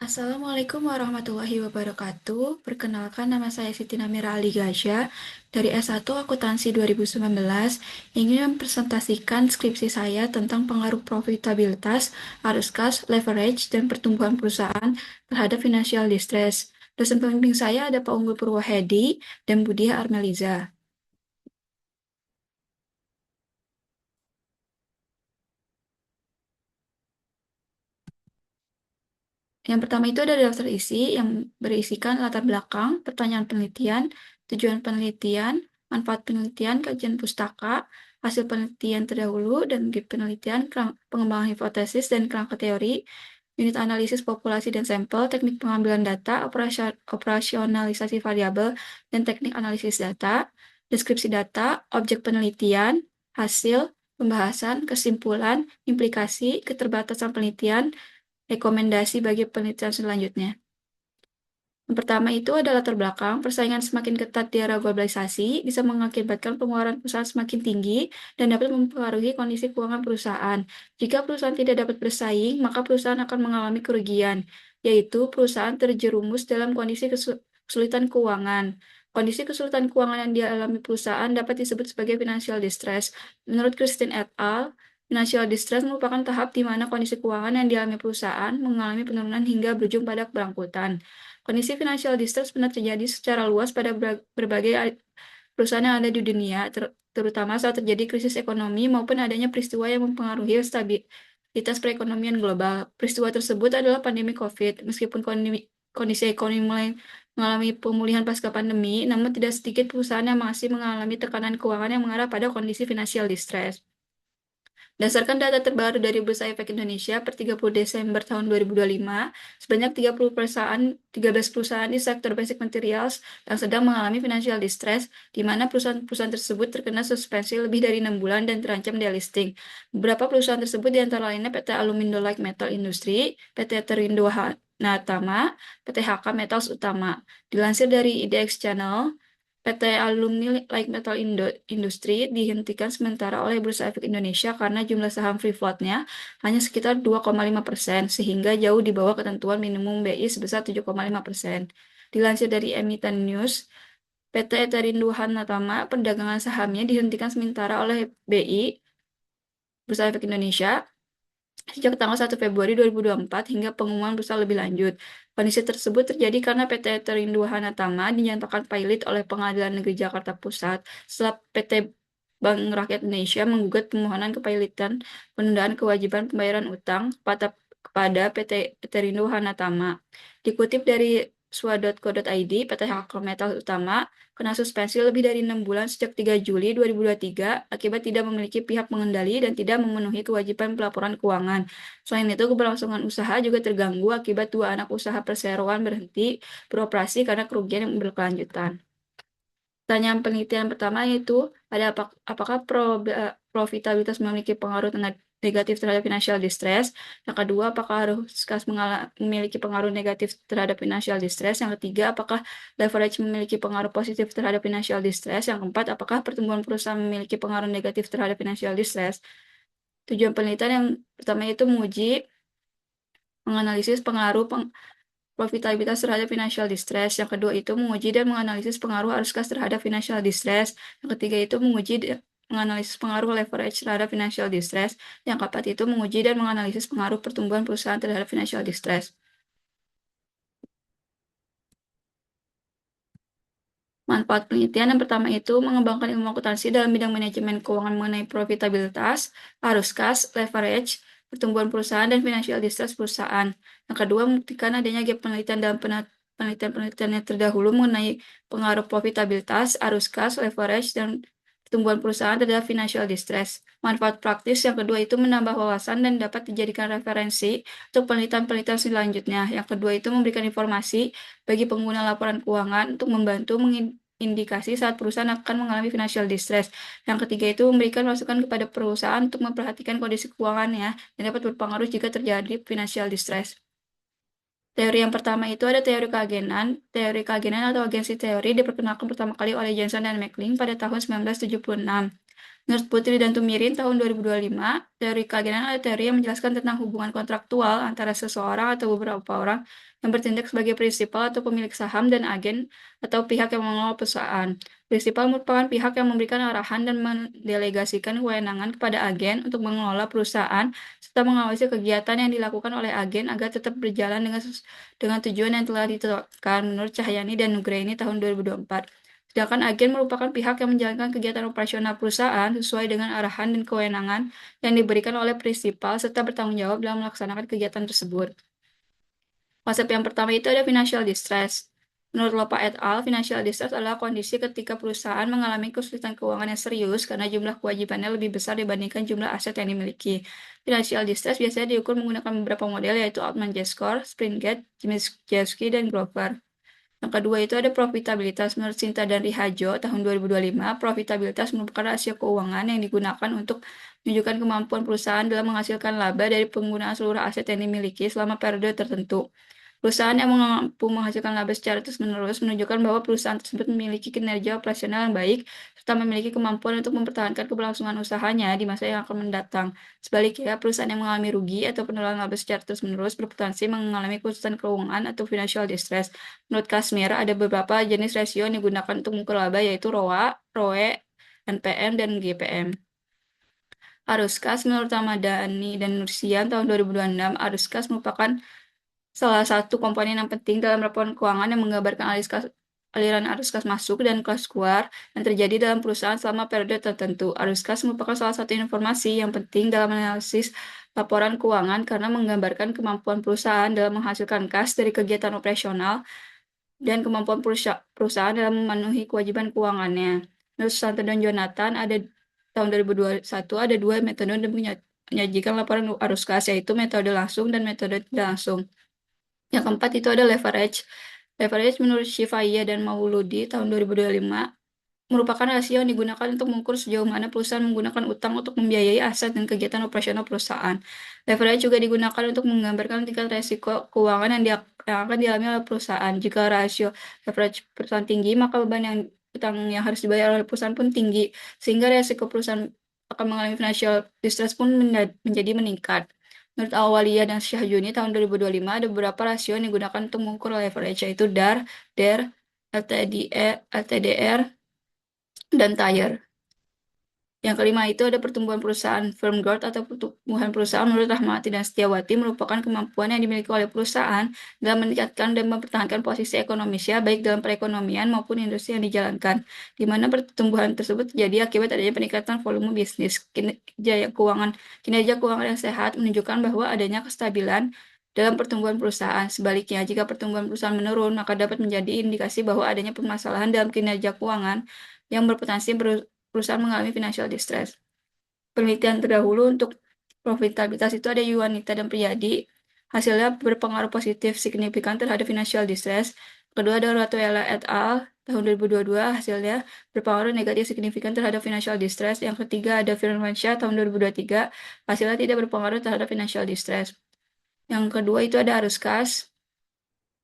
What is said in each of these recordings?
Assalamualaikum warahmatullahi wabarakatuh. Perkenalkan, nama saya Siti Namira Ali Gasha dari S1 Akuntansi 2019. Ingin mempresentasikan skripsi saya tentang pengaruh profitabilitas, arus kas, leverage, dan pertumbuhan perusahaan terhadap financial distress. Dosen pembimbing saya ada Pak Unggul Purwohedi dan Budia Armeliza. Yang pertama itu ada daftar isi yang berisikan latar belakang, pertanyaan penelitian, tujuan penelitian, manfaat penelitian, kajian pustaka, hasil penelitian terdahulu, dan penelitian, pengembangan hipotesis dan kerangka teori, unit analisis populasi dan sampel, teknik pengambilan data, operasionalisasi variabel, dan teknik analisis data, deskripsi data, objek penelitian, hasil, pembahasan, kesimpulan, implikasi, keterbatasan penelitian, rekomendasi bagi penelitian selanjutnya. Yang pertama itu adalah latar belakang. Persaingan semakin ketat di era globalisasi bisa mengakibatkan pengeluaran perusahaan semakin tinggi dan dapat mempengaruhi kondisi keuangan perusahaan. Jika perusahaan tidak dapat bersaing, maka perusahaan akan mengalami kerugian, yaitu perusahaan terjerumus dalam kondisi kesulitan keuangan. Kondisi kesulitan keuangan yang dialami perusahaan dapat disebut sebagai financial distress. Menurut Christine et al., financial distress merupakan tahap di mana kondisi keuangan yang dialami perusahaan mengalami penurunan hingga berujung pada kebangkrutan. Kondisi financial distress benar terjadi secara luas pada berbagai perusahaan yang ada di dunia, terutama saat terjadi krisis ekonomi maupun adanya peristiwa yang mempengaruhi stabilitas perekonomian global. Peristiwa tersebut adalah pandemi COVID. Meskipun kondisi ekonomi mulai mengalami pemulihan pasca pandemi, namun tidak sedikit perusahaan yang masih mengalami tekanan keuangan yang mengarah pada kondisi financial distress. Berdasarkan data terbaru dari Bursa Efek Indonesia per 30 Desember tahun 2025, sebanyak 13 perusahaan di sektor basic materials yang sedang mengalami financial distress, di mana perusahaan-perusahaan tersebut terkena suspensi lebih dari 6 bulan dan terancam delisting. Beberapa perusahaan tersebut diantara lainnya PT Alumindo Light Metal Industry, PT Terindo Natama, PT HK Metals Utama. Dilansir dari IDX Channel, PT Alumni Light Metal Industry dihentikan sementara oleh Bursa Efek Indonesia karena jumlah saham free float-nya hanya sekitar 2,5%, sehingga jauh di bawah ketentuan minimum BI sebesar 7,5%. Dilansir dari Emiten News, PT Terindo Natama, perdagangan sahamnya dihentikan sementara oleh BI, Bursa Efek Indonesia, sejak tanggal 1 Februari 2024 hingga pengumuman bursa lebih lanjut. Kondisi tersebut terjadi karena PT Terindo Hanatama dinyatakan pailit oleh Pengadilan Negeri Jakarta Pusat setelah PT Bank Rakyat Indonesia menggugat permohonan kepailitan penundaan kewajiban pembayaran utang kepada PT Terindo Hanatama. Dikutip dari swa.co.id, PT HK Metal Utama kena suspensi lebih dari 6 bulan sejak 3 Juli 2023 akibat tidak memiliki pihak pengendali dan tidak memenuhi kewajiban pelaporan keuangan. Selain itu, keberlangsungan usaha juga terganggu akibat 2 anak usaha perseroan berhenti beroperasi karena kerugian yang berkelanjutan. Pertanyaan penelitian pertama yaitu, apakah profitabilitas memiliki pengaruh negatif terhadap financial distress? Yang kedua, apakah arus kas memiliki pengaruh negatif terhadap financial distress? Yang ketiga, apakah leverage memiliki pengaruh positif terhadap financial distress? Yang keempat, apakah pertumbuhan perusahaan memiliki pengaruh negatif terhadap financial distress? Tujuan penelitian yang pertama itu menganalisis pengaruh profitabilitas terhadap financial distress. Yang kedua itu menguji dan menganalisis pengaruh arus kas terhadap financial distress. Yang ketiga itu menganalisis pengaruh leverage terhadap financial distress. Yang keempat itu menguji dan menganalisis pengaruh pertumbuhan perusahaan terhadap financial distress. Manfaat penelitian yang pertama itu mengembangkan ilmu akuntansi dalam bidang manajemen keuangan mengenai profitabilitas, arus kas, leverage, pertumbuhan perusahaan, dan financial distress perusahaan. Yang kedua, membuktikan adanya gap penelitian dalam penelitian-penelitian yang terdahulu mengenai pengaruh profitabilitas, arus kas, leverage, dan pertumbuhan perusahaan terhadap financial distress. Manfaat praktis yang kedua itu menambah wawasan dan dapat dijadikan referensi untuk penelitian-penelitian selanjutnya. Yang kedua itu memberikan informasi bagi pengguna laporan keuangan untuk membantu mengindikasi saat perusahaan akan mengalami financial distress. Yang ketiga itu memberikan masukan kepada perusahaan untuk memperhatikan kondisi keuangannya yang dapat berpengaruh jika terjadi financial distress. Teori yang pertama itu ada teori keagenan. Teori keagenan atau agensi teori diperkenalkan pertama kali oleh Johnson dan Maclean pada tahun 1976. Menurut Putri dan Tumirin tahun 2025, teori keagenan adalah teori yang menjelaskan tentang hubungan kontraktual antara seseorang atau beberapa orang yang bertindak sebagai prinsipal atau pemilik saham dan agen atau pihak yang mengelola perusahaan. Prinsipal merupakan pihak yang memberikan arahan dan mendelegasikan kewenangan kepada agen untuk mengelola perusahaan serta mengawasi kegiatan yang dilakukan oleh agen agar tetap berjalan dengan tujuan yang telah ditetapkan menurut Cahyani dan Nugraini tahun 2024. Sedangkan agen merupakan pihak yang menjalankan kegiatan operasional perusahaan sesuai dengan arahan dan kewenangan yang diberikan oleh prinsipal serta bertanggung jawab dalam melaksanakan kegiatan tersebut. Konsep yang pertama itu ada financial distress. Menurut Lopa et al., financial distress adalah kondisi ketika perusahaan mengalami kesulitan keuangan yang serius karena jumlah kewajibannya lebih besar dibandingkan jumlah aset yang dimiliki. Financial distress biasanya diukur menggunakan beberapa model yaitu Altman-J-score, Springate, Chmielewski, dan Grover. Yang kedua itu ada profitabilitas. Menurut Sinta dan Rihajo tahun 2025, profitabilitas merupakan rasio keuangan yang digunakan untuk menunjukkan kemampuan perusahaan dalam menghasilkan laba dari penggunaan seluruh aset yang dimiliki selama periode tertentu. Perusahaan yang mampu menghasilkan laba secara terus-menerus menunjukkan bahwa perusahaan tersebut memiliki kinerja operasional yang baik serta memiliki kemampuan untuk mempertahankan keberlangsungan usahanya di masa yang akan mendatang. Sebaliknya, perusahaan yang mengalami rugi atau penurunan laba secara terus-menerus berpotensi mengalami kesulitan keuangan atau financial distress. Menurut Kashmir, ada beberapa jenis rasio yang digunakan untuk mengukur laba yaitu ROA, ROE, NPM, dan GPM. Arus kas menurut Ramadhani dan Nursian tahun 2026, arus kas merupakan salah satu komponen yang penting dalam laporan keuangan yang menggambarkan aliran arus kas masuk dan kas keluar yang terjadi dalam perusahaan selama periode tertentu. Arus kas merupakan salah satu informasi yang penting dalam analisis laporan keuangan karena menggambarkan kemampuan perusahaan dalam menghasilkan kas dari kegiatan operasional dan kemampuan perusahaan dalam memenuhi kewajiban keuangannya. Menurut Susanto dan Jonathan, tahun 2021 ada dua metode untuk menyajikan laporan arus kas, yaitu metode langsung dan metode tidak langsung. Yang keempat itu ada leverage. Leverage menurut Shivaya dan Mauludi tahun 2025 merupakan rasio yang digunakan untuk mengukur sejauh mana perusahaan menggunakan utang untuk membiayai aset dan kegiatan operasional perusahaan. Leverage juga digunakan untuk menggambarkan tingkat resiko keuangan yang akan dialami oleh perusahaan. Jika rasio leverage perusahaan tinggi, maka beban utang yang harus dibayar oleh perusahaan pun tinggi, sehingga resiko perusahaan akan mengalami financial distress pun menjadi meningkat. Menurut Awalia dan Syahjuni tahun 2025 ada beberapa rasio yang digunakan untuk mengukur leverage, yaitu DAR, DER, LTDR, dan Tire. Yang kelima itu ada pertumbuhan perusahaan. Firm growth atau pertumbuhan perusahaan menurut Rahmawati dan Setiawati merupakan kemampuan yang dimiliki oleh perusahaan dalam meningkatkan dan mempertahankan posisi ekonomisnya baik dalam perekonomian maupun industri yang dijalankan, di mana pertumbuhan tersebut terjadi akibat adanya peningkatan volume bisnis. Kinerja keuangan yang sehat menunjukkan bahwa adanya kestabilan dalam pertumbuhan perusahaan. Sebaliknya, jika pertumbuhan perusahaan menurun, maka dapat menjadi indikasi bahwa adanya permasalahan dalam kinerja keuangan yang berpotensi perusahaan mengalami financial distress. Penelitian terdahulu untuk profitabilitas itu ada Yuanita dan Priyadi. Hasilnya berpengaruh positif signifikan terhadap financial distress. Kedua ada Ratuela et al. Tahun 2022 hasilnya berpengaruh negatif signifikan terhadap financial distress. Yang ketiga ada Firmansyah tahun 2023 hasilnya tidak berpengaruh terhadap financial distress. Yang kedua itu ada arus kas.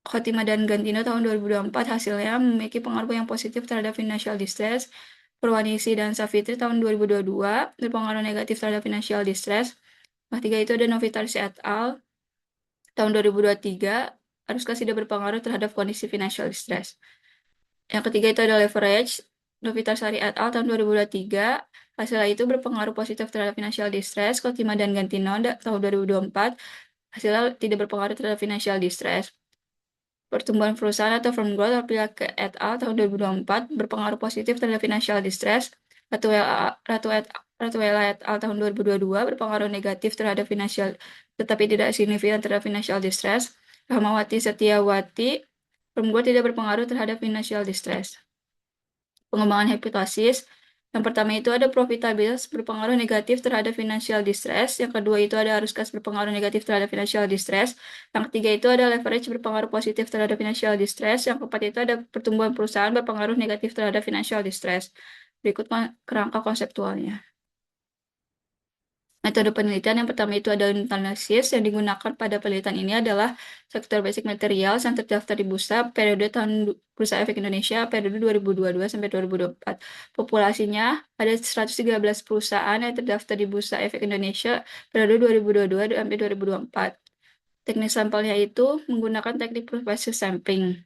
Khotimah dan Gantino tahun 2024 hasilnya memiliki pengaruh yang positif terhadap financial distress. Purwanisi dan Savitri tahun 2022 berpengaruh negatif terhadap financial distress. Yang ketiga itu ada Novitarsi et al. Tahun 2023 arus kas tidak berpengaruh terhadap kondisi financial distress. Yang ketiga itu ada leverage. Novitarsari et al. Tahun 2023 hasilnya itu berpengaruh positif terhadap financial distress. Khotimah dan Gantino tahun 2024 hasilnya tidak berpengaruh terhadap financial distress. Pertumbuhan perusahaan atau firm growth Aprilake et al. Tahun 2024 berpengaruh positif terhadap financial distress. Ratuela et al. Tahun 2022 berpengaruh negatif terhadap financial tetapi tidak signifikan terhadap financial distress. Rahmawati Setiawati, firm growth tidak berpengaruh terhadap financial distress. Pengembangan hipotesis. Yang pertama itu ada profitabilitas berpengaruh negatif terhadap financial distress. Yang kedua itu ada arus kas berpengaruh negatif terhadap financial distress. Yang ketiga itu ada leverage berpengaruh positif terhadap financial distress. Yang keempat itu ada pertumbuhan perusahaan berpengaruh negatif terhadap financial distress. Berikut kerangka konseptualnya. Metode penelitian yang pertama itu adalah analisis. Yang digunakan pada penelitian ini adalah sektor basic materials yang terdaftar di Bursa periode tahun Bursa Efek Indonesia periode 2022 sampai 2024. Populasinya ada 113 perusahaan yang terdaftar di Bursa Efek Indonesia periode 2022 sampai 2024. Teknik sampelnya itu menggunakan teknik professional sampling.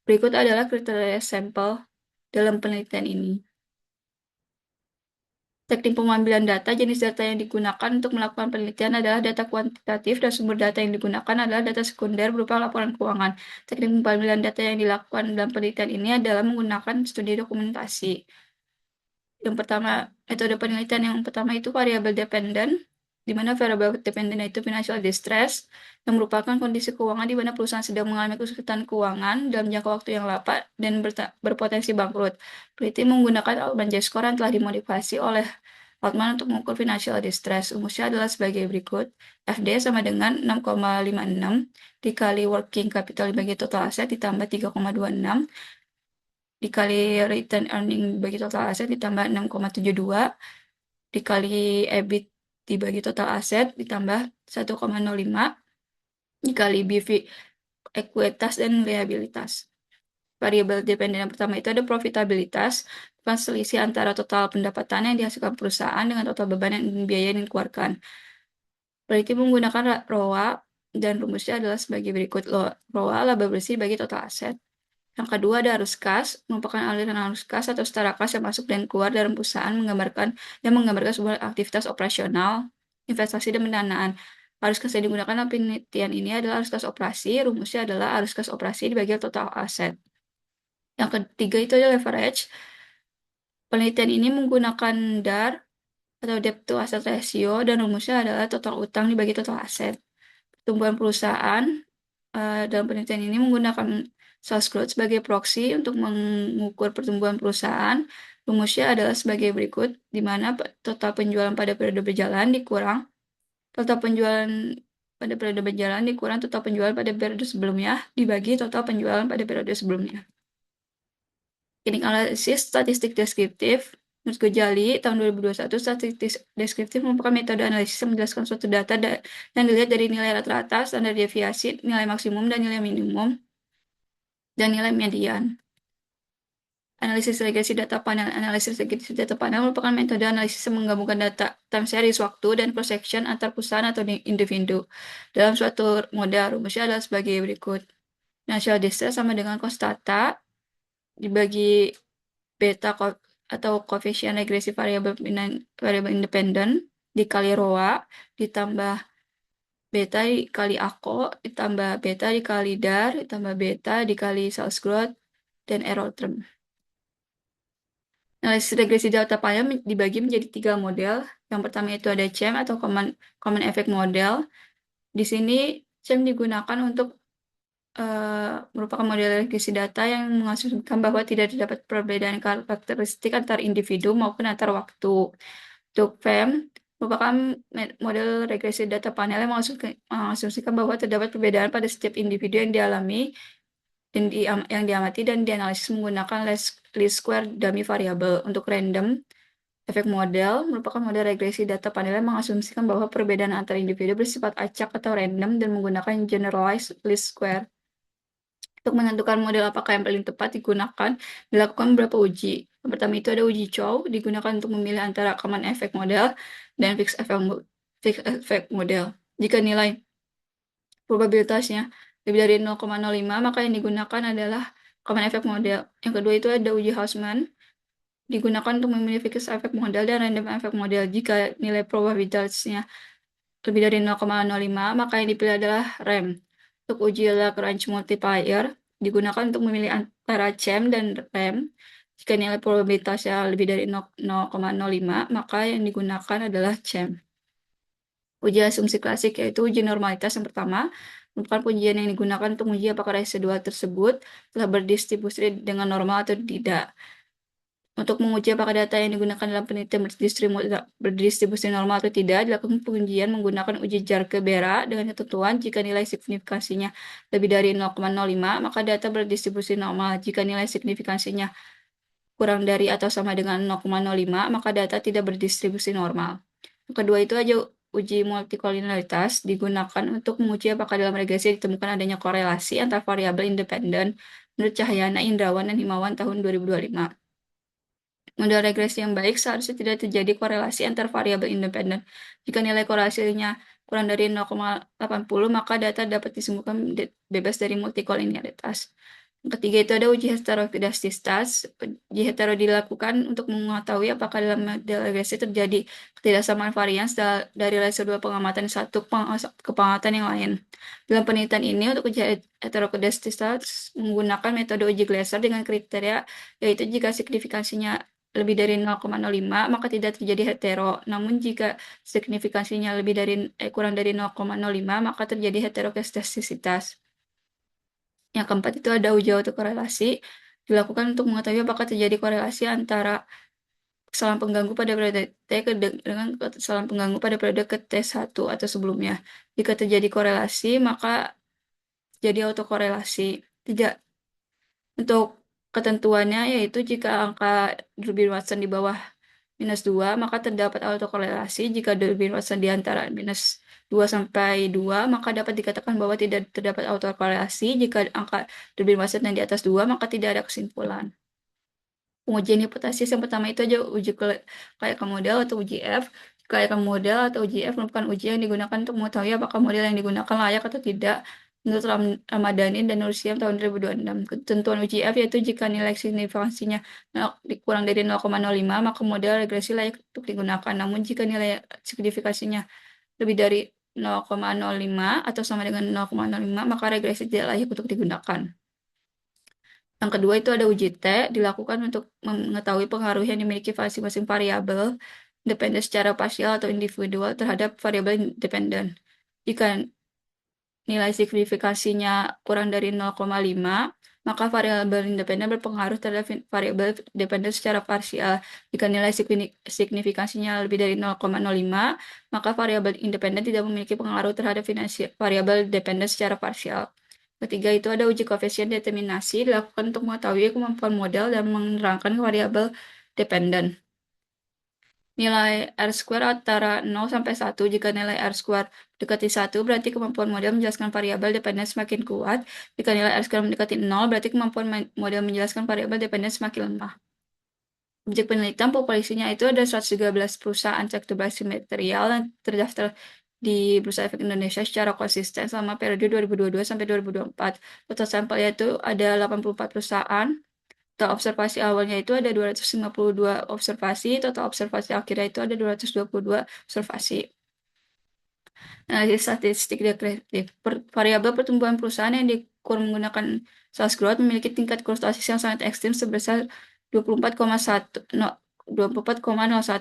Berikut adalah kriteria sampel dalam penelitian ini. Teknik pengambilan data, jenis data yang digunakan untuk melakukan penelitian adalah data kuantitatif dan sumber data yang digunakan adalah data sekunder berupa laporan keuangan. Teknik pengambilan data yang dilakukan dalam penelitian ini adalah menggunakan studi dokumentasi. Yang pertama, metode penelitian yang pertama itu variable dependent, di mana variable dependent itu financial distress, yang merupakan kondisi keuangan di mana perusahaan sedang mengalami kesulitan keuangan dalam jangka waktu yang lama dan berpotensi bangkrut. Peneliti menggunakan Altman J-score yang telah dimodifikasi oleh Altman untuk mengukur financial distress. Rumusnya adalah sebagai berikut. FD sama dengan 6,56 dikali working capital dibagi total aset ditambah 3,26 dikali return earning bagi total aset ditambah 6,72 dikali EBIT dibagi total aset ditambah 1,05 dikali BV ekuitas dan liabilitas. Variabel dependen yang pertama itu ada profitabilitas, bukan selisih antara total pendapatan yang dihasilkan perusahaan dengan total beban dan biaya yang dikeluarkan. Peneliti menggunakan ROA dan rumusnya adalah sebagai berikut. ROA laba bersih bagi total aset. Yang kedua ada arus kas, merupakan aliran arus kas atau setara kas yang masuk dan keluar dalam perusahaan menggambarkan sebuah aktivitas operasional, investasi dan pendanaan. Arus kas yang digunakan dalam penelitian ini adalah arus kas operasi, rumusnya adalah arus kas operasi dibagi total aset. Yang ketiga itu adalah leverage. Penelitian ini menggunakan DAR atau debt to asset ratio dan rumusnya adalah total utang dibagi total aset. Pertumbuhan perusahaan dalam penelitian ini menggunakan sales growth sebagai proxy untuk mengukur pertumbuhan perusahaan. Rumusnya adalah sebagai berikut, di mana total penjualan pada periode berjalan dikurang total penjualan pada periode berjalan dikurang total penjualan pada periode sebelumnya dibagi total penjualan pada periode sebelumnya. Teknik analisis statistik deskriptif. Menurut Gojali, tahun 2021, statistik deskriptif merupakan metode analisis yang menjelaskan suatu data dan dilihat dari nilai rata-rata, standar deviasi, nilai maksimum dan nilai minimum, dan nilai median. Analisis regresi data panel. Analisis regresi data panel merupakan metode analisis yang menggabungkan data time series waktu dan cross section antar perusahaan atau individu dalam suatu model. Rumusnya adalah sebagai berikut. Financial distress sama dengan konstata dibagi beta atau koefisien regresi variabel independen dikali ROA ditambah beta dikali AKO ditambah beta dikali DAR ditambah beta dikali sales growth dan error term. Analisis regresi data panel dibagi menjadi 3 model. Yang pertama itu ada CEM atau Common Effect Model. Di sini CEM digunakan untuk merupakan model regresi data yang mengasumsikan bahwa tidak terdapat perbedaan karakteristik antar individu maupun antar waktu. Untuk FEM merupakan model regresi data panel yang mengasumsikan bahwa terdapat perbedaan pada setiap individu yang dialami dan yang diamati dan dianalisis menggunakan least square dummy variable. Untuk random efek model merupakan model regresi data panel yang mengasumsikan bahwa perbedaan antar individu bersifat acak atau random dan menggunakan generalized least square. Untuk menentukan model apakah yang paling tepat dilakukan beberapa uji. Yang pertama itu ada uji Chow, digunakan untuk memilih antara common effect model dan fixed effect model. Jika nilai probabilitasnya lebih dari 0,05, maka yang digunakan adalah common effect model. Yang kedua itu ada uji Hausman, digunakan untuk memilih fixed effect model dan random effect model. Jika nilai probabilitasnya lebih dari 0,05, maka yang dipilih adalah RAM. Untuk uji Lagrange multiplier, digunakan untuk memilih antara CEM dan RAM. Jika nilai probabilitasnya lebih dari 0,05, maka yang digunakan adalah CEM. Uji asumsi klasik yaitu uji normalitas yang pertama, merupakan ujian yang digunakan untuk menguji apakah residual tersebut telah berdistribusi dengan normal atau tidak. Untuk menguji apakah data yang digunakan dalam penelitian berdistribusi normal atau tidak, dilakukan pengujian menggunakan uji Jarque-Bera dengan ketentuan jika nilai signifikansinya lebih dari 0,05, maka data berdistribusi normal. Jika nilai signifikansinya kurang dari atau sama dengan 0,05, maka data tidak berdistribusi normal. Kedua itu aja uji multikolinialitas digunakan untuk menguji apakah dalam regresi ditemukan adanya korelasi antar variabel independen menurut Cahyana, Indrawan, dan Himawan tahun 2025. Model regresi yang baik seharusnya tidak terjadi korelasi antar variabel independen. Jika nilai korelasinya kurang dari 0,80, maka data dapat disimpulkan bebas dari multikolinialitas. Yang ketiga itu ada uji heterosidasitas. Uji hetero dilakukan untuk mengetahui apakah dalam model regresi terjadi ketidaksamaan varian dari residu pengamatan satu ke pengamatan yang lain. Dalam penelitian ini, untuk uji heterosidasitas menggunakan metode uji Gleiser dengan kriteria yaitu jika signifikansinya lebih dari 0,05 maka tidak terjadi hetero. Namun jika signifikansinya kurang dari 0,05 maka terjadi heteroskedastisitas. Yang keempat itu ada uji autokorelasi dilakukan untuk mengetahui apakah terjadi korelasi antara kesalahan pengganggu pada periode T dengan kesalahan pengganggu pada periode ke T1 atau sebelumnya. Jika terjadi korelasi maka jadi autokorelasi. Tidak. Untuk ketentuannya yaitu jika angka Durbin Watson di bawah -2, maka terdapat autokorelasi. Jika Durbin Watson di antara -2 sampai 2, maka dapat dikatakan bahwa tidak terdapat autokorelasi. Jika angka Durbin Watson yang di atas 2, maka tidak ada kesimpulan. Pengujian hipotesis yang pertama itu aja uji kelayakan model atau uji F. Kelayakan model atau uji F merupakan uji yang digunakan untuk mengetahui apakah model yang digunakan layak atau tidak menurut Ramadhani dan Nursiam tahun 2026. Ketentuan uji F yaitu jika nilai signifikansinya kurang dari 0,05 maka model regresi layak untuk digunakan. Namun jika nilai signifikansinya lebih dari 0,05 atau sama dengan 0,05 maka regresi tidak layak untuk digunakan. Yang kedua itu ada uji T, dilakukan untuk mengetahui pengaruh yang dimiliki masing-masing variabel independen secara parsial atau individual terhadap variabel independen. Jika nilai signifikansinya kurang dari 0,5, maka variabel independen berpengaruh terhadap variabel dependen secara parsial. Jika nilai signifikansinya lebih dari 0,05, maka variabel independen tidak memiliki pengaruh terhadap variabel dependen secara parsial. Ketiga itu ada uji koefisien determinasi dilakukan untuk mengetahui kemampuan model dan menerangkan variabel dependen. Nilai R² antara 0 sampai 1. Jika nilai R² mendekati 1, berarti kemampuan model menjelaskan variabel dependen semakin kuat. Jika nilai R² mendekati 0, berarti kemampuan model menjelaskan variabel dependen semakin lemah. Objek penelitian populasinya itu ada 113 perusahaan sektor material yang terdaftar di Bursa Efek Indonesia secara konsisten selama periode 2022 sampai 2024. Total sampelnya itu ada 84 perusahaan. Total observasi awalnya itu ada 252 observasi, total observasi akhirnya itu ada 222 observasi. Analisis statistik deskriptif. Variabel pertumbuhan perusahaan yang diukur menggunakan sales growth memiliki tingkat kurtosis yang sangat ekstrim sebesar 24,01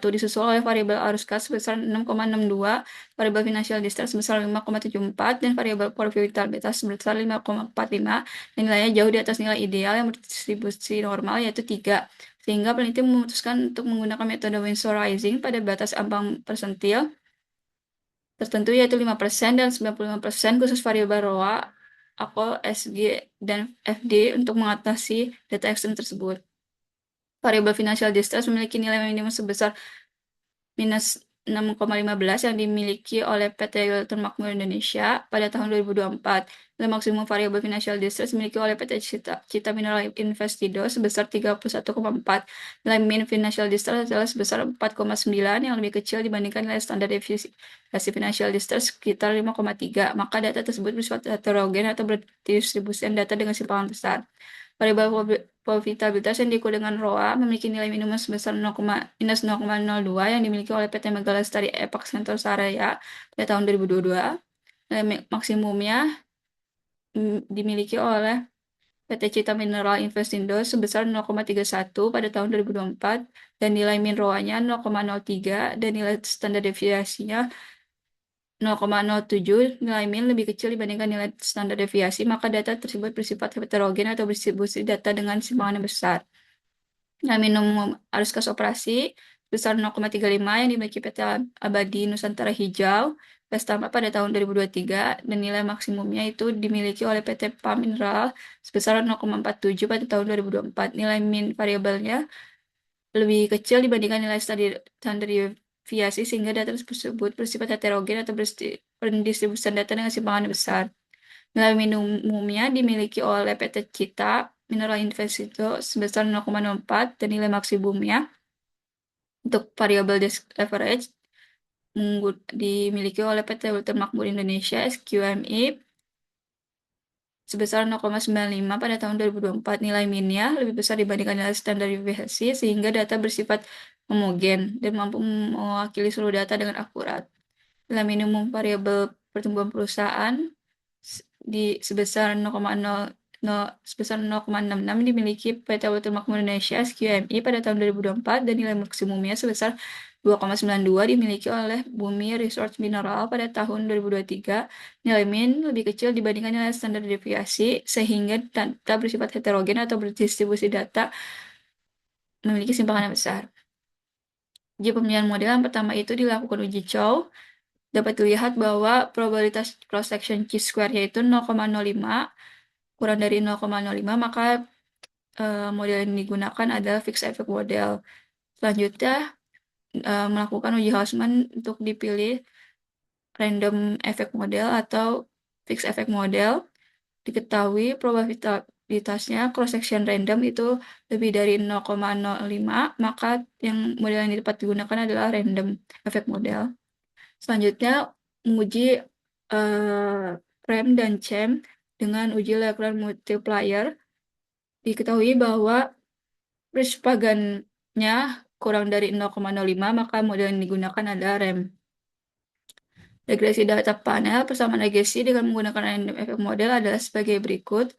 disusul oleh variabel arus kas sebesar 6,62, variabel financial distress sebesar 5,74, dan variabel profitabilitas sebesar 5,45, dan nilainya jauh di atas nilai ideal yang berdistribusi normal yaitu 3. Sehingga peneliti memutuskan untuk menggunakan metode Winsorizing pada batas ambang persentil tertentu yaitu 5% dan 95% khusus variabel ROA, AKO, SG, dan FD untuk mengatasi data ekstrem tersebut. Variabel financial distress memiliki nilai minimum sebesar minus 6,15 yang dimiliki oleh PT Wilton Makmur Indonesia pada tahun 2024. Nilai maksimum variabel financial distress dimiliki oleh PT Cita Mineral Investido sebesar 31,4. Nilai min financial distress adalah sebesar 4,9 yang lebih kecil dibandingkan nilai standar deviasi financial distress sekitar 5,3. Maka data tersebut bersifat heterogen atau berdistribusikan data dengan simpangan besar. Variabel profitabilitas yang diukur dengan ROA memiliki nilai minimum sebesar minus 0,02 yang dimiliki oleh PT Megalestari Epak Sentosa pada tahun 2022. Nilai maksimumnya dimiliki oleh PT Cita Mineral Investindo sebesar 0,31 pada tahun 2024 dan nilai min ROA-nya 0,03 dan nilai standar deviasinya 0,07. Nilai min lebih kecil dibandingkan nilai standar deviasi, maka data tersebut bersifat heterogen atau berdistribusi data dengan simpangan yang besar. Nilai minimum arus kas operasi besar 0,35 yang dimiliki PT Abadi Nusantara Hijau Pestama pada tahun 2023 dan nilai maksimumnya itu dimiliki oleh PT PAM Mineral sebesar 0,47 pada tahun 2024. Nilai min variabelnya lebih kecil dibandingkan nilai standar deviasi sehingga data tersebut bersifat heterogen atau pendistribusian data dengan simpangan besar. Nilai minimumnya dimiliki oleh PT Cita Mineral Investito sebesar 0,04 dan nilai maksimumnya untuk variabel desk leverage dimiliki oleh PT Ultra Makmur Indonesia SQMI sebesar 0,95 pada tahun 2024. Nilai minnya lebih besar dibandingkan nilai standar deviasi sehingga data bersifat homogen dan mampu mewakili seluruh data dengan akurat. Nilai minimum variabel pertumbuhan perusahaan sebesar 0,66 dimiliki PT Water Makmur Indonesia SQMI pada tahun 2024 dan nilai maksimumnya sebesar 2,92 dimiliki oleh Bumi Resource Mineral pada tahun 2023. Nilai min lebih kecil dibandingkan nilai standar deviasi sehingga data bersifat heterogen atau berdistribusi data memiliki simpangan yang besar. Uji pemilihan model yang pertama itu dilakukan uji Chow. Dapat dilihat bahwa probabilitas cross-section chi-square yaitu 0,05 kurang dari 0,05, maka model yang digunakan adalah fixed effect model. Selanjutnya, melakukan uji Hausman untuk dipilih random effect model atau fixed effect model. Diketahui probabilitasnya cross-section random itu lebih dari 0,05, maka yang model yang dapat digunakan adalah random effect model. Selanjutnya, menguji rem dan chem dengan uji Laplace multiplier. Diketahui bahwa Perspagannya kurang dari 0,05, maka model yang digunakan adalah rem. Regresi data panel persamaan regresi dengan menggunakan random effect model adalah sebagai berikut.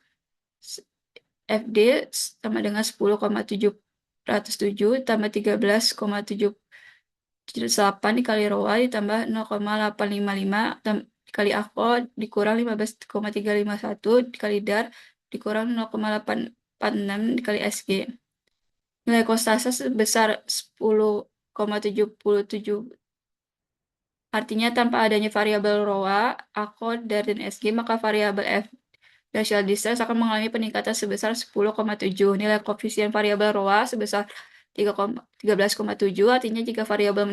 FD sama dengan 10,707 tambah 13,778 dikali ROA ditambah 0,855 dikali AKO dikurang 15,351 dikali DAR dikurang 0,846 dikali SG. Nilai kostase sebesar 10,777. Artinya tanpa adanya variabel ROA, AKO, DAR, dan SG, maka variabel F Facial Distress akan mengalami peningkatan sebesar 10,7. Nilai koefisien variabel ROA sebesar 13,7. Artinya jika variabel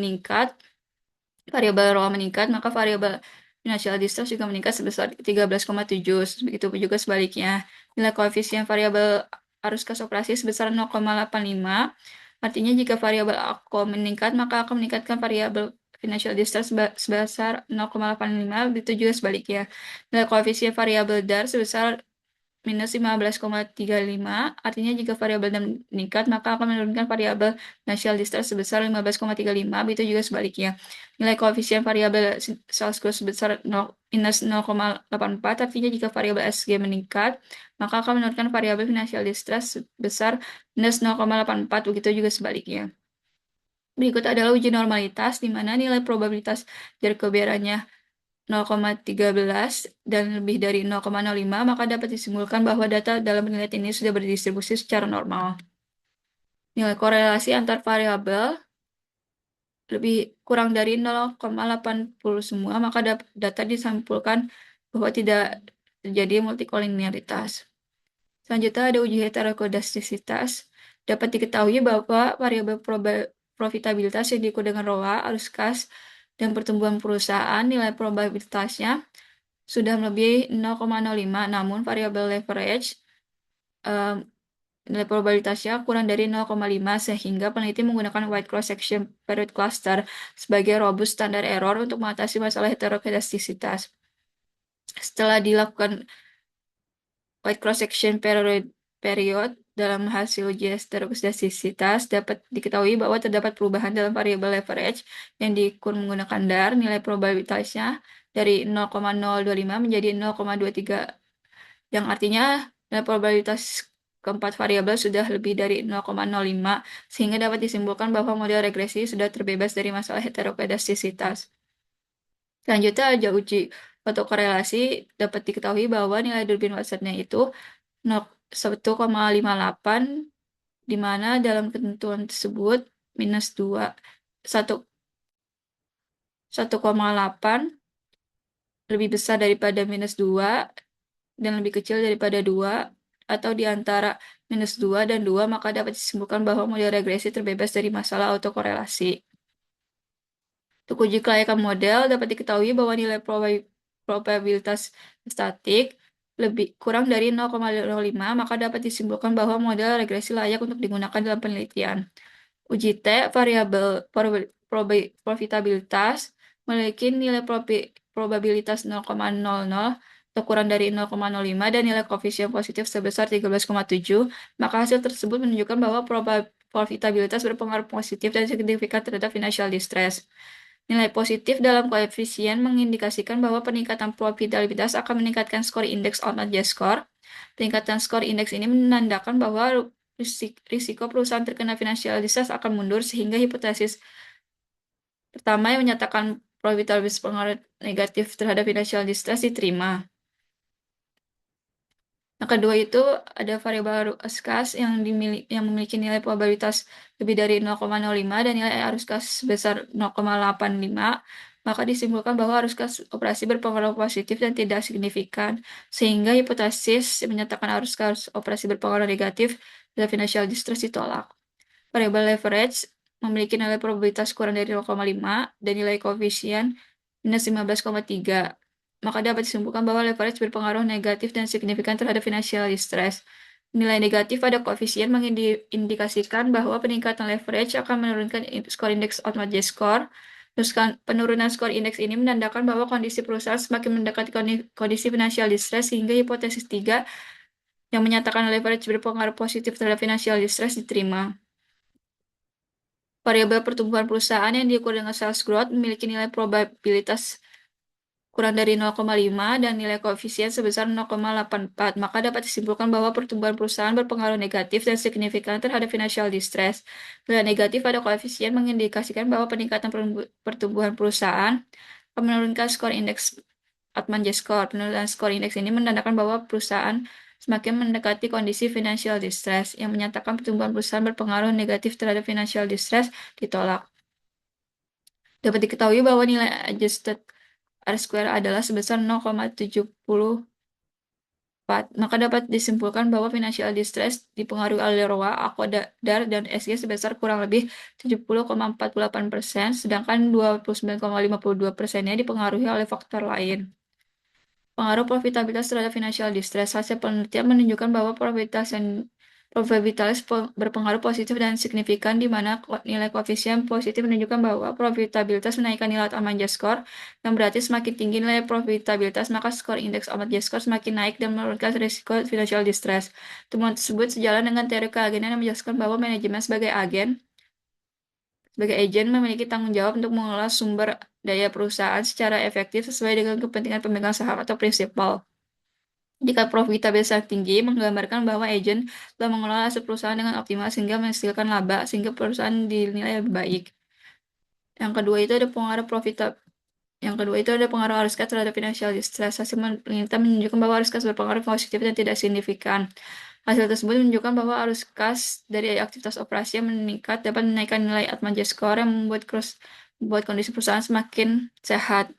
ROA meningkat, maka variabel Financial Distress juga meningkat sebesar 13,7. Begitu juga sebaliknya. Nilai koefisien variabel arus kas operasi sebesar 0,85. Artinya jika variabel AKO meningkat, maka akan meningkatkan variabel Financial Distress sebesar 0,85. Begitu juga sebaliknya. Nilai koefisien variabel DAR sebesar minus 15,35. Artinya jika variabel DAR meningkat, maka akan menurunkan variabel Financial Distress sebesar 15,35. Begitu juga sebaliknya. Nilai koefisien variabel sales growth sebesar minus 0,84. Artinya jika variabel SG meningkat, maka akan menurunkan variabel Financial Distress sebesar minus 0,84. Begitu juga sebaliknya. Berikut adalah uji normalitas, di mana nilai probabilitas dari kebenarannya 0,13 dan lebih dari 0,05, maka dapat disimpulkan bahwa data dalam penelitian ini sudah berdistribusi secara normal. Nilai korelasi antar variabel lebih kurang dari 0,80 semua, maka data disampulkan bahwa tidak terjadi multikolinialitas. Selanjutnya ada uji heterokodastisitas. Dapat diketahui bahwa variabel profitabilitas yang diukur dengan ROA, arus kas, dan pertumbuhan perusahaan, nilai probabilitasnya sudah melebihi 0,05, namun variabel leverage nilai probabilitasnya kurang dari 0,5 sehingga peneliti menggunakan wide cross section period cluster sebagai robust standar error untuk mengatasi masalah heterokodastisitas. Setelah dilakukan wide cross section period dalam hasil uji heterokodastisitas dapat diketahui bahwa terdapat perubahan dalam variabel leverage yang diukur menggunakan DAR. Nilai probabilitasnya dari 0,025 menjadi 0,23, yang artinya nilai probabilitas keempat variabel sudah lebih dari 0,05 sehingga dapat disimpulkan bahwa model regresi sudah terbebas dari masalah heterokodastisitas. Selanjutnya ada uji autokorelasi. Dapat diketahui bahwa nilai Durbin Watsonnya itu 1,58, di mana dalam ketentuan tersebut minus 2, 1,8 lebih besar daripada minus 2 dan lebih kecil daripada 2 atau di antara minus 2 dan 2, maka dapat disimpulkan bahwa model regresi terbebas dari masalah autokorelasi. Untuk uji kelayakan model, dapat diketahui bahwa nilai probabilitas statik lebih kurang dari 0,05, maka dapat disimpulkan bahwa model regresi layak untuk digunakan dalam penelitian. Uji T, variabel profitabilitas, memiliki nilai probabilitas 0,00 atau kurang dari 0,05 dan nilai koefisien positif sebesar 13,7, maka hasil tersebut menunjukkan bahwa profitabilitas berpengaruh positif dan signifikan terhadap financial distress. Nilai positif dalam koefisien mengindikasikan bahwa peningkatan profitabilitas akan meningkatkan skor indeks Onoja score. Peningkatan skor indeks ini menandakan bahwa risiko perusahaan terkena financial distress akan mundur, sehingga hipotesis pertama yang menyatakan profitabilitas pengaruh negatif terhadap financial distress diterima. Yang kedua itu ada variabel arus kas yang memiliki nilai probabilitas lebih dari 0,05 dan nilai arus kas sebesar 0,85, maka disimpulkan bahwa arus kas operasi berpengaruh positif dan tidak signifikan, sehingga hipotesis yang menyatakan arus kas operasi berpengaruh negatif terhadap financial distress ditolak. Variabel leverage memiliki nilai probabilitas kurang dari 0,5 dan nilai koefisien minus 15,3. Maka dapat disimpulkan bahwa leverage berpengaruh negatif dan signifikan terhadap financial distress. Nilai negatif pada koefisien mengindikasikan bahwa peningkatan leverage akan menurunkan skor indeks Onoja score. Terus penurunan skor indeks ini menandakan bahwa kondisi perusahaan semakin mendekati kondisi financial distress, sehingga hipotesis 3 yang menyatakan leverage berpengaruh positif terhadap financial distress diterima. Variabel pertumbuhan perusahaan yang diukur dengan sales growth memiliki nilai probabilitas kurang dari 0,5 dan nilai koefisien sebesar 0,84, maka dapat disimpulkan bahwa pertumbuhan perusahaan berpengaruh negatif dan signifikan terhadap financial distress. Nilai negatif pada koefisien mengindikasikan bahwa peningkatan pertumbuhan perusahaan akan menurunkan skor indeks Onoja score. Penurunan skor indeks ini menandakan bahwa perusahaan semakin mendekati kondisi financial distress. Yang menyatakan pertumbuhan perusahaan berpengaruh negatif terhadap financial distress ditolak. Dapat diketahui bahwa nilai adjusted R-square adalah sebesar 0,74, maka dapat disimpulkan bahwa financial distress dipengaruhi oleh ROA, AQDAR, dan SG sebesar kurang lebih 70,48%, sedangkan 29,52%-nya dipengaruhi oleh faktor lain. Pengaruh profitabilitas terhadap financial distress. Hasil penelitian menunjukkan bahwa probabilitas berpengaruh positif dan signifikan, di mana nilai koefisien positif menunjukkan bahwa profitabilitas menaikkan nilai Onoja score, yang berarti semakin tinggi nilai profitabilitas, maka skor indeks Onoja score semakin naik dan menurunkan risiko financial distress. Temuan tersebut sejalan dengan teori keagenan yang menjelaskan bahwa manajemen sebagai agen memiliki tanggung jawab untuk mengelola sumber daya perusahaan secara efektif sesuai dengan kepentingan pemegang saham atau prinsipal. Jika profitabilitas yang tinggi menggambarkan bahwa agen telah mengelola aset perusahaan dengan optimal sehingga menghasilkan laba, sehingga perusahaan dinilai lebih baik. Yang kedua itu ada pengaruh arus kas terhadap financial distress. Hasil penelitian menunjukkan bahwa arus kas berpengaruh positif dan tidak signifikan. Hasil tersebut menunjukkan bahwa arus kas dari aktivitas operasi yang meningkat dapat menaikkan nilai Onoja score yang membuat kondisi perusahaan semakin sehat.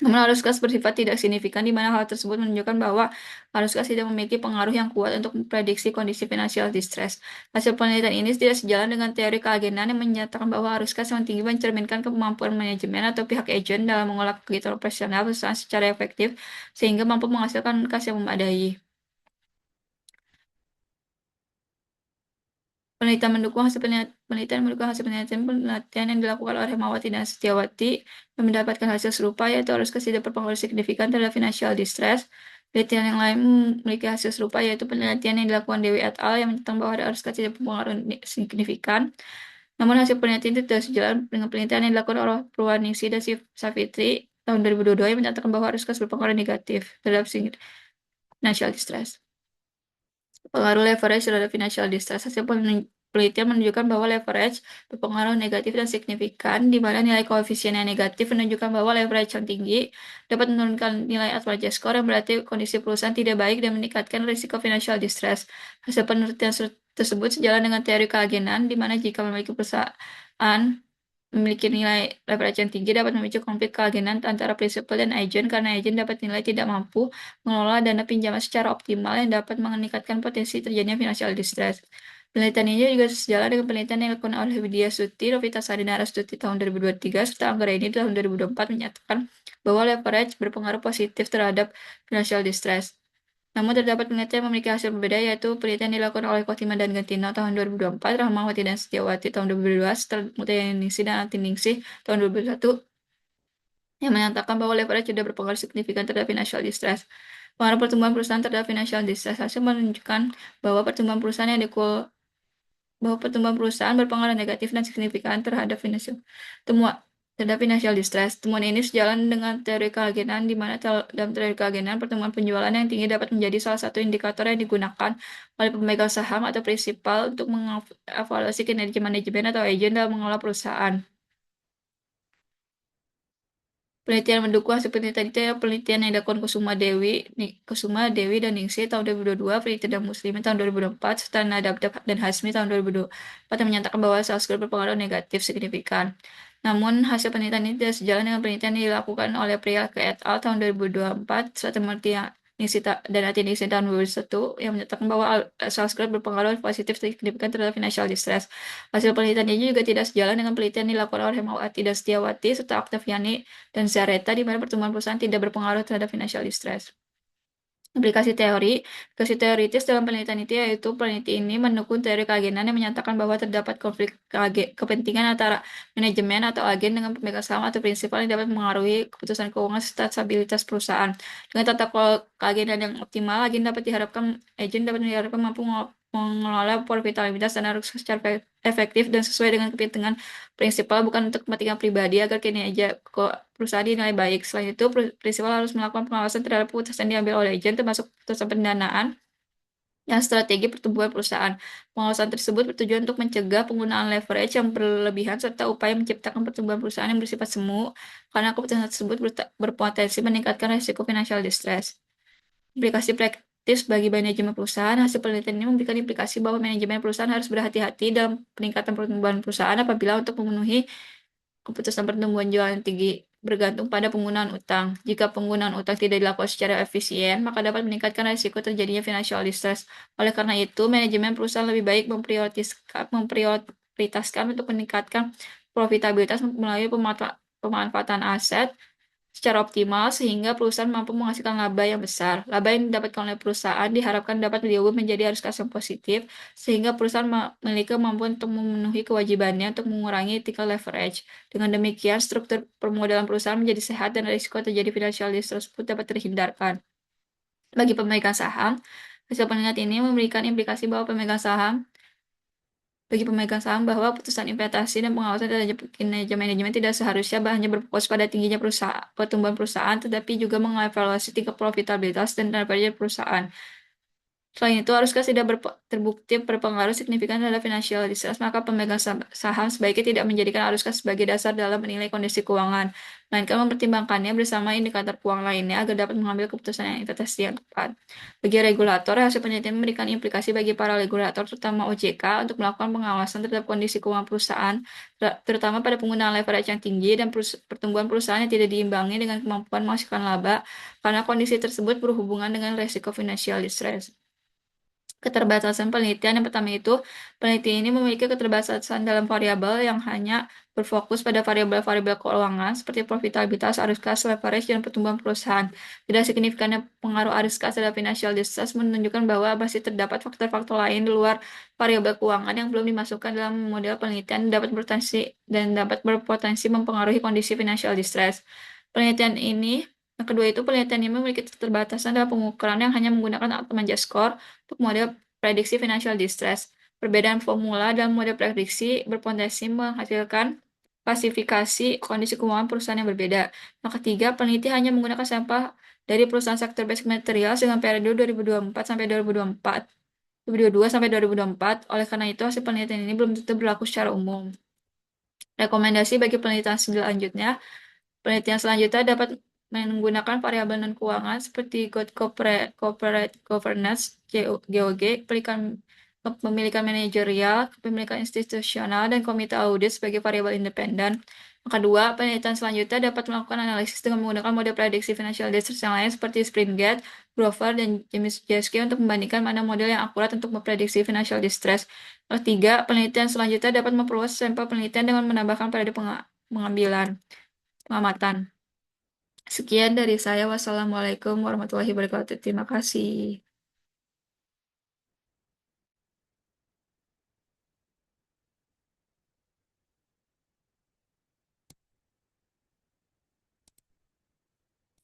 Namun arus kas bersifat tidak signifikan, di mana hal tersebut menunjukkan bahwa arus kas tidak memiliki pengaruh yang kuat untuk memprediksi kondisi financial distress. Hasil penelitian ini tidak sejalan dengan teori keagenan yang menyatakan bahwa arus kas yang tinggi mencerminkan kemampuan manajemen atau pihak agen dalam mengolah kegiatan operasional perusahaan secara efektif, sehingga mampu menghasilkan kas yang memadai. Penelitian mendukung hasil penelitian yang dilakukan oleh Hermawati dan Setiawati yang mendapatkan hasil serupa, yaitu arus kas tidak berpengaruh signifikan terhadap financial distress. Penelitian yang lain memiliki hasil serupa, yaitu penelitian yang dilakukan Dewi et al. Yang menyatakan bahwa arus kas tidak berpengaruh signifikan. Namun hasil penelitian itu tidak sejalan dengan penelitian yang dilakukan oleh Purwaningsi dan Savitri tahun 2022 yang menyatakan bahwa arus kas berpengaruh negatif terhadap financial distress. Pengaruh leverage terhadap financial distress. Hasil penelitian menunjukkan bahwa leverage berpengaruh negatif dan signifikan, di mana nilai koefisien yang negatif menunjukkan bahwa leverage yang tinggi dapat menurunkan nilai Onoja score, yang berarti kondisi perusahaan tidak baik dan meningkatkan risiko financial distress. Hasil penelitian tersebut sejalan dengan teori keagenan, di mana jika memiliki perusahaan memiliki nilai leverage yang tinggi dapat memicu konflik keagenan antara prinsipal dan agen, karena agen dapat dinilai tidak mampu mengelola dana pinjaman secara optimal yang dapat meningkatkan potensi terjadinya financial distress. Penelitian ini juga sejalan dengan penelitian yang dilakukan oleh Widya Stuti, Novitasari Narastuti tahun 2023, serta Anggraini tahun 2024 menyatakan bahwa leverage berpengaruh positif terhadap financial distress. Namun terdapat penelitian yang memiliki hasil berbeda, yaitu penelitian dilakukan oleh Kotima dan Gentino tahun 2024, Rahmawati dan Setiawati tahun 2022, serta Mutianingsih dan Antiningsih tahun 2021, yang menyatakan bahwa leverage tidak berpengaruh signifikan terhadap financial distress. Pengaruh pertumbuhan perusahaan terhadap financial distress hasil menunjukkan bahwa pertumbuhan perusahaan berpengaruh negatif dan signifikan terhadap financial distress. Temuan ini sejalan dengan teori keagenan, di mana dalam teori keagenan, pertumbuhan penjualan yang tinggi dapat menjadi salah satu indikator yang digunakan oleh pemegang saham atau prinsipal untuk mengevaluasi kinerja manajemen atau agen dalam mengelola perusahaan. Penelitian mendukung hasil penelitian itu ya penelitian yang dilakukan Kusuma Dewi dan Ningsih tahun 2022, penelitian dan Muslimin tahun 2024, serta Nadab dan Hasmi tahun 2024 yang menyatakan bahwa sales growth berpengaruh negatif signifikan. Namun, hasil penelitian ini tidak sejalan dengan penelitian yang dilakukan oleh Prialke et al. Tahun 2024, serta penelitian dan Ningsih tahun 2021 yang menyatakan bahwa sales growth berpengaruh positif signifikan terhadap financial distress. Hasil penelitian ini juga tidak sejalan dengan penelitian yang dilakukan oleh Hemawati dan Setiawati serta Octaviani dan Zareta, di mana pertumbuhan perusahaan tidak berpengaruh terhadap financial distress. Aplikasi teoritis dalam penelitian itu yaitu peneliti ini mendukung teori keagenan yang menyatakan bahwa terdapat konflik kepentingan antara manajemen atau agen dengan pemegang saham atau prinsipal yang dapat mengaruhi keputusan keuangan serta stabilitas perusahaan. Dengan tata kelola keagenan yang optimal, agen dapat diharapkan mampu mengelola profitabilitas dan arus secara efektif dan sesuai dengan kepentingan prinsipal, bukan untuk kepentingan pribadi, agar kinerja perusahaan dinilai baik. Selain itu, prinsipal harus melakukan pengawasan terhadap keputusan yang diambil oleh agen, termasuk keputusan pendanaan dan strategi pertumbuhan perusahaan. Pengawasan tersebut bertujuan untuk mencegah penggunaan leverage yang berlebihan serta upaya menciptakan pertumbuhan perusahaan yang bersifat semu, karena keputusan tersebut berpotensi meningkatkan risiko financial distress. Implikasi praktis bagi manajemen perusahaan. Hasil penelitian ini memberikan implikasi bahwa manajemen perusahaan harus berhati-hati dalam peningkatan pertumbuhan perusahaan apabila untuk memenuhi keputusan pertumbuhan jualan tinggi bergantung pada penggunaan utang. Jika penggunaan utang tidak dilakukan secara efisien, maka dapat meningkatkan risiko terjadinya financial distress. Oleh karena itu, manajemen perusahaan lebih baik memprioritaskan untuk meningkatkan profitabilitas melalui pemanfaatan aset secara optimal sehingga perusahaan mampu menghasilkan laba yang besar. Laba yang didapatkan oleh perusahaan diharapkan dapat diubah menjadi arus kas yang positif sehingga perusahaan memiliki kemampuan untuk memenuhi kewajibannya untuk mengurangi tingkat leverage. Dengan demikian, struktur permodalan perusahaan menjadi sehat dan risiko terjadi financial distress tersebut dapat terhindarkan. Bagi pemegang saham, hasil penelitian ini memberikan implikasi bahwa bahwa putusan investasi dan pengawasan terhadap kinerja manajemen tidak seharusnya hanya berfokus pada tingginya pertumbuhan perusahaan, tetapi juga mengevaluasi tingkat profitabilitas dan kinerja perusahaan. Selain itu, haruskah tidak terbukti berpengaruh signifikan terhadap financial distress, maka pemegang saham sebaiknya tidak menjadikan haruskah sebagai dasar dalam menilai kondisi keuangan, melainkan mempertimbangkannya bersama indikator keuangan lainnya agar dapat mengambil keputusan investasi yang tepat. Bagi regulator, hasil penelitian memberikan implikasi bagi para regulator, terutama OJK, untuk melakukan pengawasan terhadap kondisi keuangan perusahaan, terutama pada penggunaan leverage yang tinggi dan pertumbuhan perusahaan yang tidak diimbangi dengan kemampuan menghasilkan laba, karena kondisi tersebut berhubungan dengan resiko financial distress. Keterbatasan penelitian yang pertama itu, penelitian ini memiliki keterbatasan dalam variabel yang hanya berfokus pada variabel-variabel keuangan seperti profitabilitas, arus kas, leverage, dan pertumbuhan perusahaan. Tidak signifikannya pengaruh arus kas terhadap financial distress menunjukkan bahwa masih terdapat faktor-faktor lain di luar variabel keuangan yang belum dimasukkan dalam model penelitian dapat berpotensi mempengaruhi kondisi financial distress. Yang kedua itu, penelitian ini memiliki keterbatasan dalam pengukuran yang hanya menggunakan Altman score untuk model prediksi financial distress. Perbedaan formula dalam model prediksi berpotensi menghasilkan klasifikasi kondisi keuangan perusahaan yang berbeda. Yang ketiga, peneliti hanya menggunakan sampel dari perusahaan sektor basic materials dengan periode 2024 sampai 2024. 2022 sampai 2024. Oleh karena itu, hasil penelitian ini belum tentu berlaku secara umum. Rekomendasi bagi penelitian selanjutnya. Penelitian selanjutnya dapat menggunakan variabel non-keuangan seperti corporate governance, GOG, kepemilikan manajerial, kepemilikan institusional, dan komite audit sebagai variabel independen. Kedua, penelitian selanjutnya dapat melakukan analisis dengan menggunakan model prediksi financial distress yang lain seperti Springate, Grover, dan James Jaski untuk membandingkan mana model yang akurat untuk memprediksi financial distress. Ketiga, penelitian selanjutnya dapat memperluas sampel penelitian dengan menambahkan periode pengamatan. Sekian dari saya. Wassalamualaikum warahmatullahi wabarakatuh. Terima kasih.